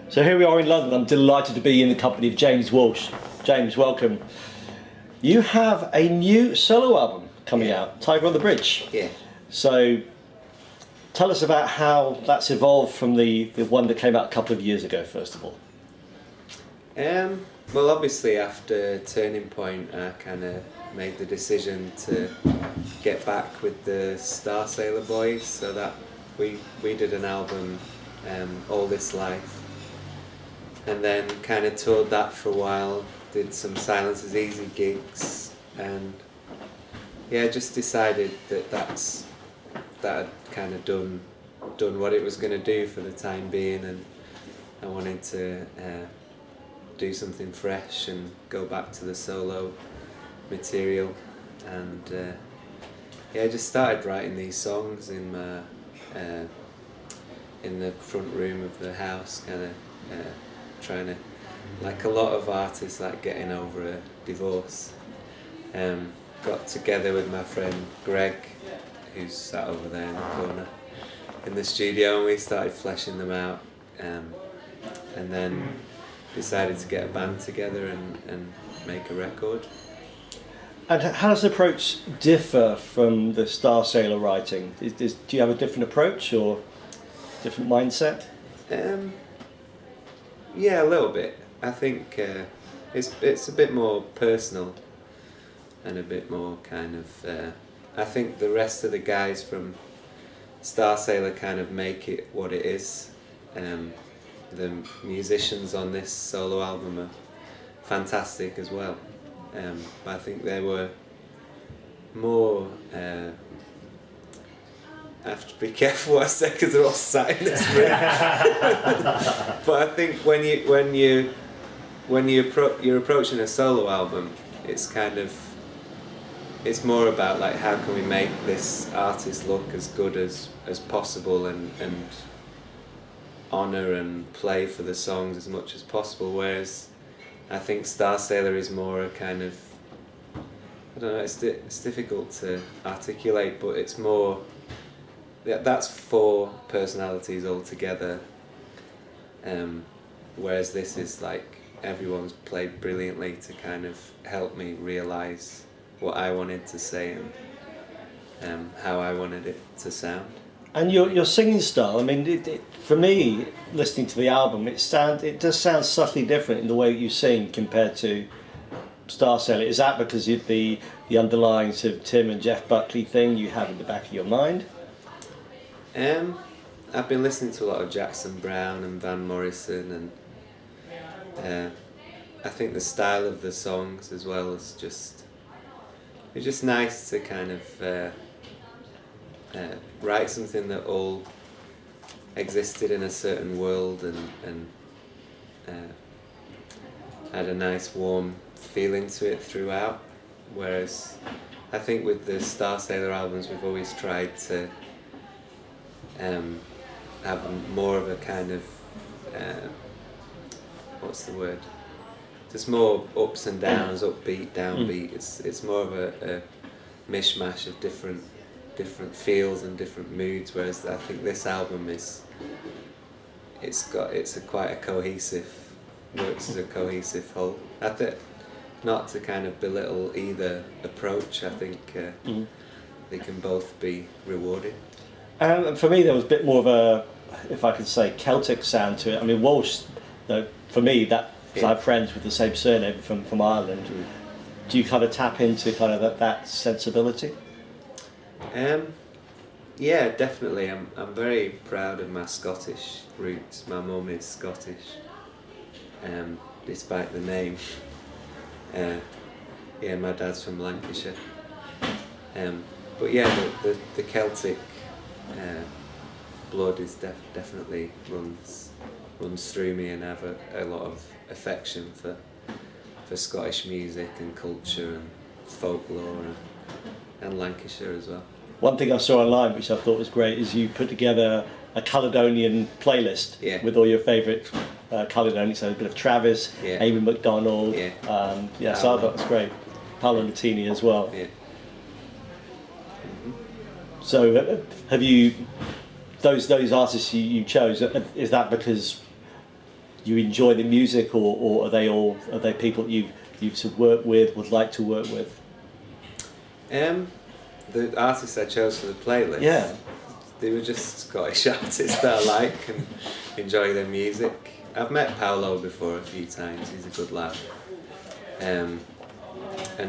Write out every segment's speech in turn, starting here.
So here we are in London. I'm delighted to be in the company of James Walsh. James, welcome. You have a new solo album coming out, Tiger on the Bridge. Yeah. So tell us about how that's evolved from the one that came out a couple of years ago, first of all. Well, obviously after Turning Point, I kind of made the decision to get back with the Starsailor boys, so that we did an album, All This Life, and then kind of toured that for a while, did some Silence is Easy gigs, and yeah, just decided that I'd kind of done what it was going to do for the time being, and I wanted to do something fresh and go back to the solo material, and yeah, I just started writing these songs in the front room of the house, kind of trying to, like a lot of artists, like getting over a divorce. Got together with my friend Greg, who's sat over there in the corner, in the studio, and we started fleshing them out, and then decided to get a band together and make a record. And how does the approach differ from the Starsailor writing? Do you have a different approach or different mindset? Yeah, a little bit. I think it's a bit more personal and a bit more kind of. I think the rest of the guys from Starsailor kind of make it what it is. The musicians on this solo album are fantastic as well. But I think they were more. I have to be careful what I say because they're all sat in this room. But I think you're approaching a solo album, it's kind of, it's more about like how can we make this artist look as good as possible and honour and play for the songs as much as possible, whereas I think Starsailor is more a kind of, I don't know, it's difficult to articulate, but it's more, that's four personalities all together, whereas this is like everyone's played brilliantly to kind of help me realise what I wanted to say and how I wanted it to sound. And your singing style, I mean, for me, listening to the album, it does sound subtly different in the way you sing compared to Starsailor. Is that because of the underlying sort of Tim and Jeff Buckley thing you have in the back of your mind? I've been listening to a lot of Jackson Browne and Van Morrison, and I think the style of the songs as well is just, it's just nice to kind of write something that all existed in a certain world and had a nice warm feeling to it throughout, whereas I think with the Starsailor albums we've always tried to have more of a kind of what's the word? Just more ups and downs, upbeat, downbeat. It's more of a mishmash of different feels and different moods. Whereas I think this album quite a cohesive, works as a cohesive whole. I think, not to kind of belittle either approach. I think they can both be rewarding. And for me, there was a bit more of a, if I could say, Celtic sound to it. I mean, Walsh, for me, because I have friends with the same surname from Ireland. Do you kind of tap into kind of that sensibility? Yeah, definitely. I'm very proud of my Scottish roots. My mum is Scottish, despite the name. Yeah, my dad's from Lancashire. But yeah, the Celtic blood is definitely runs through me, and I have a lot of affection for Scottish music and culture and folklore and Lancashire as well. One thing I saw online which I thought was great is you put together a Caledonian playlist with all your favourite Caledonians, so a bit of Travis, Amy McDonald, so I thought it was great. Paolo Nutini as well. Yeah. So have you, those artists you chose, is that because you enjoy the music, or are they people you've sort of worked with, would like to work with? The artists I chose for the playlist, Yeah. they were just Scottish artists that I like and enjoy their music. I've met Paolo before a few times, he's a good lad. And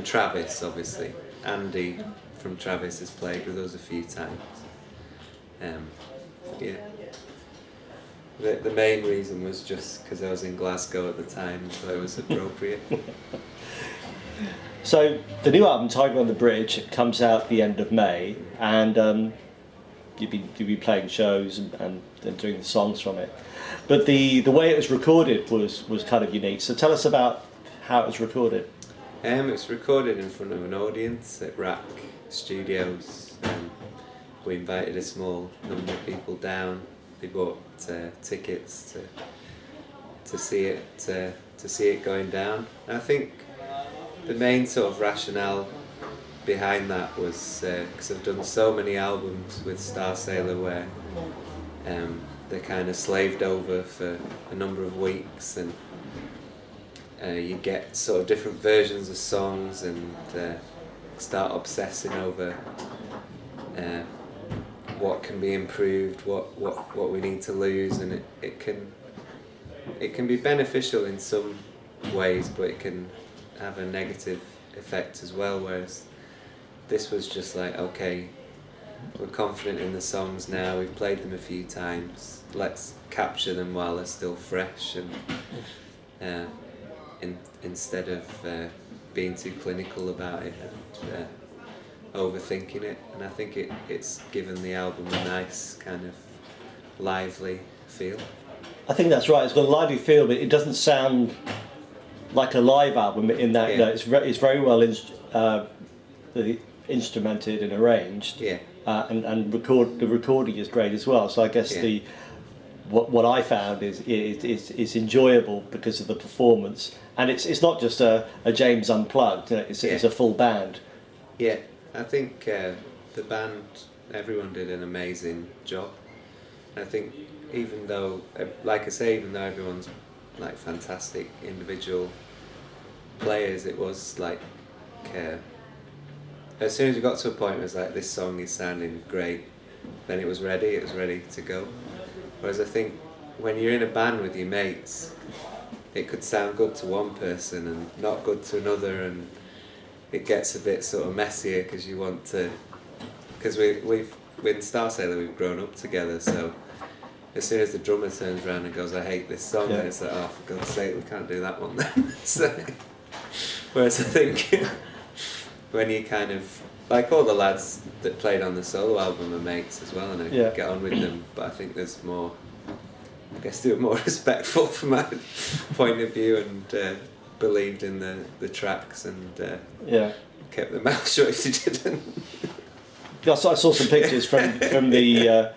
Travis, obviously. Andy from Travis has played with us a few times. Yeah. The main reason was just because I was in Glasgow at the time, so it was appropriate. So the new album, Tiger on the Bridge, comes out the end of May, and you've been playing shows and doing the songs from it. But the way it was recorded was kind of unique. So tell us about how it was recorded. It was recorded in front of an audience at Rack Studios. We invited a small number of people down. They bought tickets to see it going down. And I think the main sort of rationale behind that was because I've done so many albums with Starsailor where they're kind of slaved over for a number of weeks, and you get sort of different versions of songs and start obsessing over what can be improved, what we need to lose, and it can be beneficial in some ways, but it can have a negative effect as well, whereas this was just like, okay, we're confident in the songs now, we've played them a few times, let's capture them while they're still fresh, and instead of being too clinical about it and overthinking it. And I think it's given the album a nice kind of lively feel. I think that's right. It's got a lively feel, but it doesn't sound like a live album in that. Yeah. No, it's very well instrumented and arranged. Yeah. And the recording is great as well. So I guess Yeah. what I found is enjoyable because of the performance, and it's not just a James unplugged. It's a full band. Yeah, I think the band, everyone did an amazing job. I think even though, like I say, even though everyone's like fantastic individual players, it was like as soon as we got to a point where it was like, this song is sounding great, then it was ready to go. Whereas I think when you're in a band with your mates, it could sound good to one person and not good to another, and it gets a bit sort of messier because you want to, because we've in Starsailor we've grown up together, so as soon as the drummer turns around and goes, I hate this song, Yeah. and it's like, oh, for God's sake, we can't do that one then. So, whereas I think when you kind of, like all the lads that played on the solo album are mates as well, and I Yeah. get on with them, but I think there's more, I guess they were more respectful from my point of view, and believed in the tracks, and kept their mouth shut if they didn't. I saw some pictures from the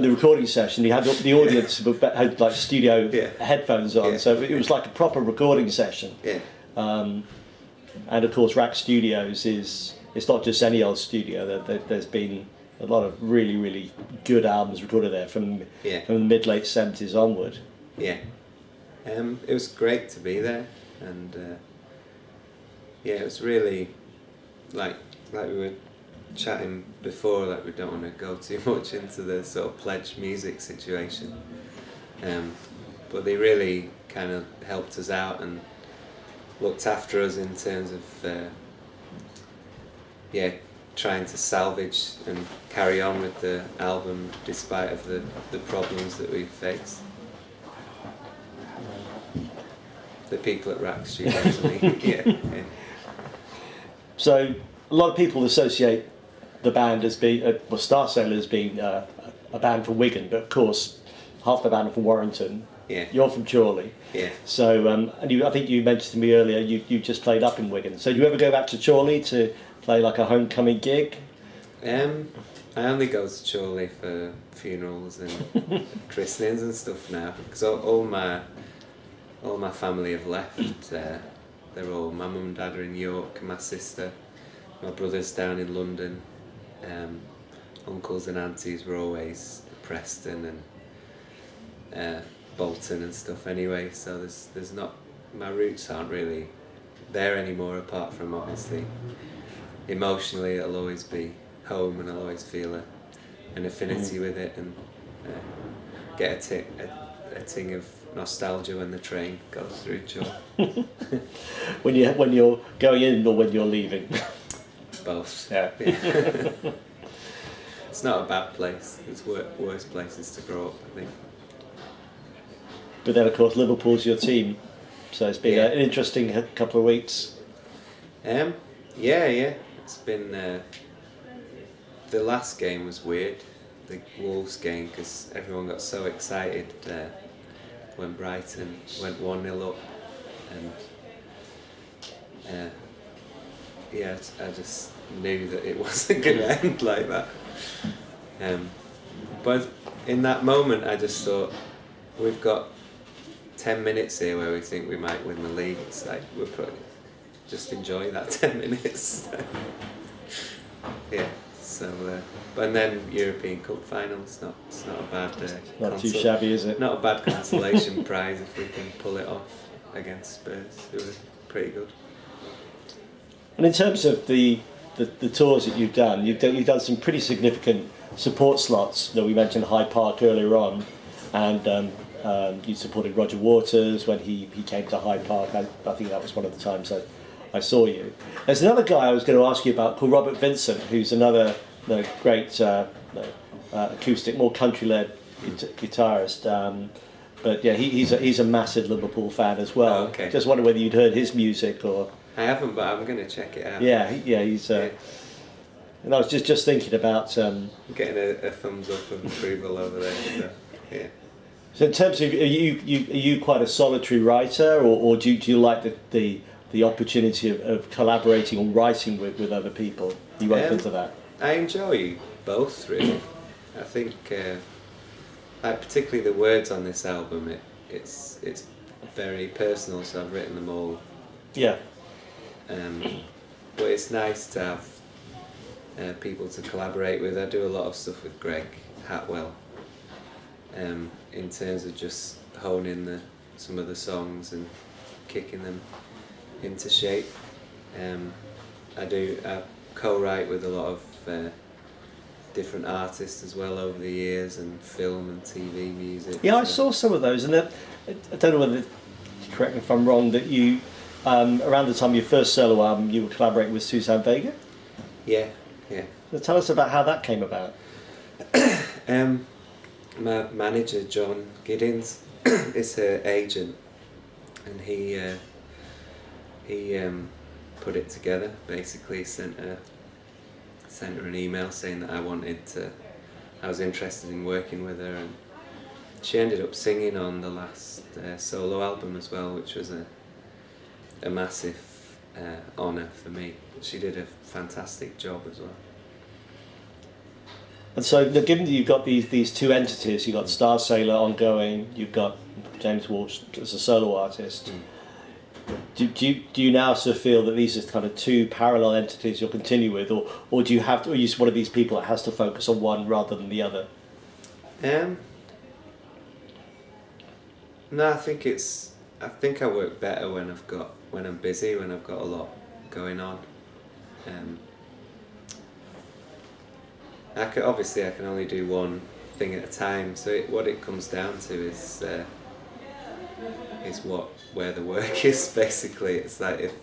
recording session. You had the audience had like studio headphones on, so it was like a proper recording session. Yeah. And of course, Rack Studios it's not just any old studio. There's been a lot of really, really good albums recorded there from the mid-late 70s onward. Yeah. It was great to be there, and it was really like we were chatting before, like we don't want to go too much into the sort of pledge music situation, but they really kind of helped us out and looked after us in terms of trying to salvage and carry on with the album despite of the problems that we faced. The people at Rack Studios, I mean. Yeah. So a lot of people associate the band as being, Starsailor as being a band from Wigan, but of course half the band are from Warrington. Yeah. You're from Chorley. Yeah. So I think you mentioned to me earlier you just played up in Wigan. So do you ever go back to Chorley to play like a homecoming gig? I only go to Chorley for funerals and christenings and stuff now, because all my family have left. They're all, my mum and dad are in York, and my sister, my brother's down in London. Uncles and aunties were always at Preston, and Bolton and stuff anyway, so there's not, my roots aren't really there anymore, apart from obviously emotionally it'll always be home, and I'll always feel an affinity with it, and get a ting of nostalgia when the train goes through Chore. when you're going in or when you're leaving? Both. Yeah. It's not a bad place. There's worse places to grow up, I think. But then, of course, Liverpool's your team, so it's been an interesting couple of weeks. Yeah. It's been. The last game was weird, the Wolves game, because everyone got so excited when Brighton went 1-0 up, and I just knew that it wasn't going to end like that. But in that moment, I just thought, we've got 10 minutes here where we think we might win the league. It's like, we'll probably just enjoy that 10 minutes. Yeah, so, and then European Cup final, it's not a bad not too shabby, is it? Not a bad consolation prize if we can pull it off against Spurs, who are pretty good. And in terms of the tours that you've done some pretty significant support slots. That we mentioned Hyde Park earlier on, and you supported Roger Waters when he came to Hyde Park. I think that was one of the times I saw you. There's another guy I was going to ask you about called Robert Vincent, who's another great acoustic, more country-led guitarist. But yeah, he's a massive Liverpool fan as well. Oh, okay. Just wonder whether you'd heard his music or. I haven't, but I'm going to check it out. Yeah, he's. And I was just thinking about getting a thumbs up of approval over there. So, yeah. So in terms of, are you quite a solitary writer, or do you like the opportunity of collaborating or writing with other people? Are you open to that? I enjoy both, really. I think, like particularly the words on this album, it's very personal, so I've written them all. Yeah. But it's nice to have people to collaborate with. I do a lot of stuff with Greg Hatwell, in terms of just honing some of the songs and kicking them into shape. I co-write with a lot of different artists as well over the years, and film and TV music. Yeah, I saw some of those, and I don't know whether, correct me if I'm wrong, that you around the time of your first solo album you were collaborating with Suzanne Vega. Yeah. So tell us about how that came about. My manager John Giddins is her agent, and he put it together. Basically, sent her an email saying that I was interested in working with her, and she ended up singing on the last solo album as well, which was a massive honour for me. She did a fantastic job as well. And so, given that you've got these two entities, you've got Starsailor ongoing, you've got James Walsh as a solo artist. Do you now sort of feel that these are kind of two parallel entities you'll continue with, or do you have to? Are you one of these people that has to focus on one rather than the other? No, I think I work better when I'm busy, when I've got a lot going on. I can only do one thing at a time. So what it comes down to is where the work is. Basically, it's like if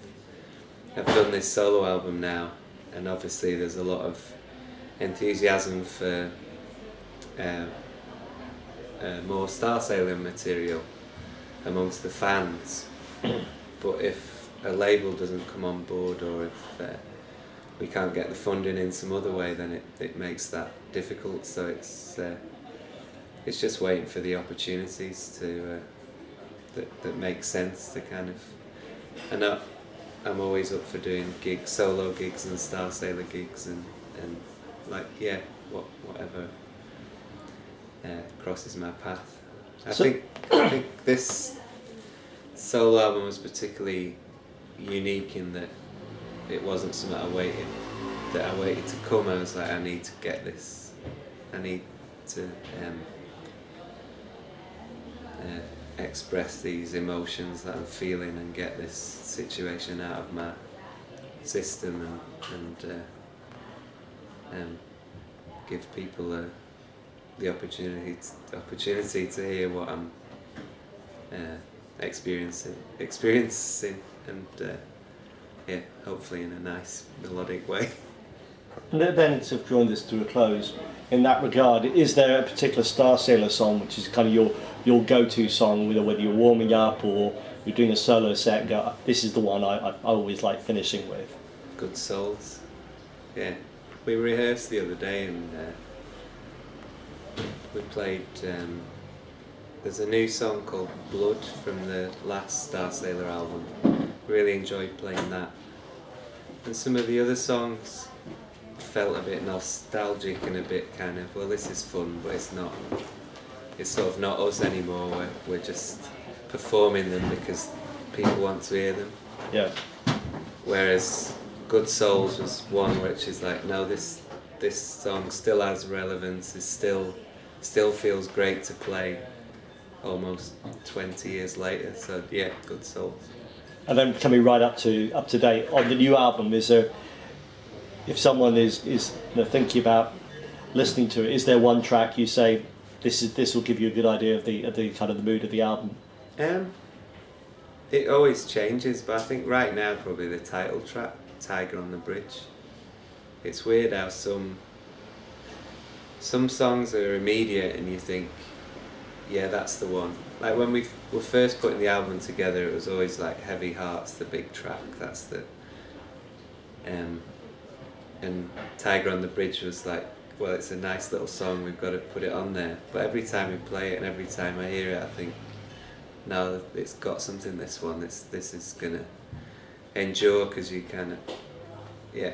I've done this solo album now, and obviously there's a lot of enthusiasm for more Starsailor material amongst the fans, but if a label doesn't come on board, or if we can't get the funding in some other way, then it makes that difficult. So it's just waiting for the opportunities that make sense to kind of. And I'm always up for doing solo gigs and Starsailor gigs, and whatever crosses my path. I think this solo album was particularly unique in that it wasn't something I waited to come. I was like, I need to get this. I need to express these emotions that I'm feeling and get this situation out of my system and give people the opportunity to hear what I'm experiencing and yeah, hopefully in a nice melodic way. And then to draw this to a close, in that regard, is there a particular Starsailor song which is kind of your go-to song, whether you're warming up or you're doing a solo set and go, this is the one I always like finishing with? Good Souls. Yeah. We rehearsed the other day and we played, there's a new song called Blood from the last Starsailor album. Really enjoyed playing that. And some of the other songs felt a bit nostalgic and a bit kind of, well, this is fun, but it's sort of not us anymore. We're just performing them because people want to hear them. Yeah. Whereas Good Souls was one which is like, no, this song still has relevance. It still feels great to play almost 20 years later. So yeah, Good Souls. And then coming right up to date on the new album, is there, if someone is thinking about listening to it, is there one track you say this will give you a good idea of the kind of the mood of the album? It always changes, but I think right now probably the title track, Tiger on the Bridge. It's weird how some songs are immediate and you think, yeah, that's the one. Like when we were first putting the album together, it was always like Heavy Heart's the big track, that's the and Tiger on the Bridge was like, well, it's a nice little song, we've got to put it on there. But every time we play it and every time I hear it, I think, no, it's got something, this one, this is gonna endure, because you kind of, yeah,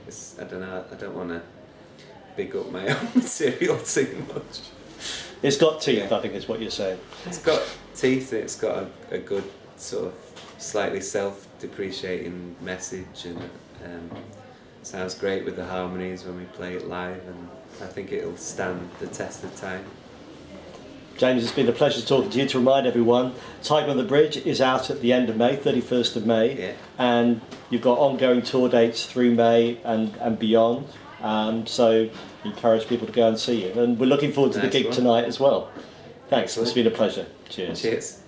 I don't know, I don't want to big up my own material too much. It's got teeth, yeah. I think is what you're saying. It's got teeth, it's got a good sort of slightly self-depreciating message, and sounds great with the harmonies when we play it live, and I think it'll stand the test of time. James, it's been a pleasure talking to you. To remind everyone, Tiger on the Bridge is out at the end of May, 31st of May, yeah. And you've got ongoing tour dates through May and beyond, so encourage people to go and see you. And we're looking forward to the gig tonight as well. Thanks, Excellent. It's been a pleasure. Cheers. Cheers.